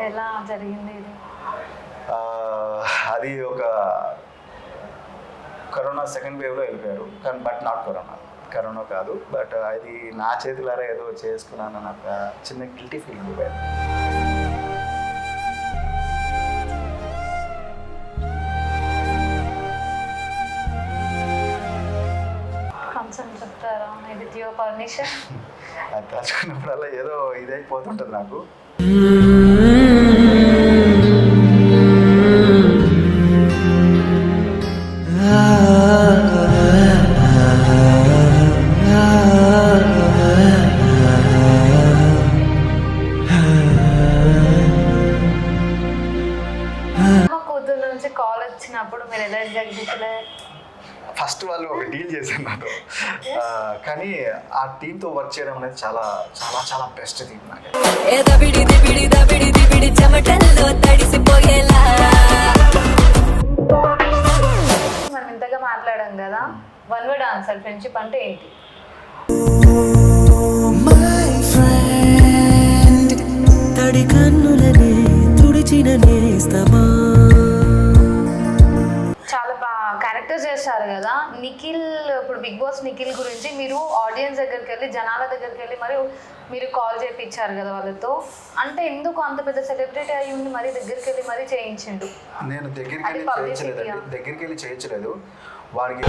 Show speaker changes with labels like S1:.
S1: ఎలా జరిగింది ఇది?
S2: అది ఒక కరోనా సెకండ్ వేవ్లో వెళ్ళిపోయారు, కానీ బట్ నాట్ కరోనా కాదు, బట్ అది నా చేతులారా ఏదో చేసుకున్నాను నాకు చిన్న గిల్టీ ఫీల్ ఉండిపోయాను.
S1: కన్సర్న్ చెప్తారా? With your permission.
S2: అది తలుచుకున్నప్పుడల్లా ఏదో ఇదైపోతుంటుంది నాకు.
S1: కూతురు నుంచి కాల్ వచ్చినప్పుడు మీరు ఎలా ఎగ్జిక్యూటివ్?
S2: ఫస్ట్ వాళ్ళు ఒక డీల్ చేశారు నాతో, కానీ ఆ టీంతో వర్క్ చేయడం అనేది చాలా చాలా చాలా బెస్ట్ థింగ్ నాకు.
S1: మనం ఇంతగా మాట్లాడాం కదా, వన్ వర్డ్ ఆన్సర్ ఫ్రెండ్షిప్ అంటే ఏంటి?
S3: తడి కన్నులనే తుడిచిన నేస్తమా.
S1: చాలా క్యారెక్టర్స్ చేస్తారు కదా నిఖిల్. ఇప్పుడు బిగ్ బాస్ నిఖిల్ గురించి మీరు ఆడియన్స్ దగ్గరికి వెళ్ళి, జనాల దగ్గరికి వెళ్ళి మరి మీరు కాల్ చేయించారు కదా వాళ్ళతో, అంటే ఎందుకు అంత పెద్ద సెలబ్రిటీ అయ్యి ఉండి మరి దగ్గరికి వెళ్ళి మరీ చేయించిండు?
S2: నేను దగ్గరికి వెళ్ళి చేయించలేదు వాడికి.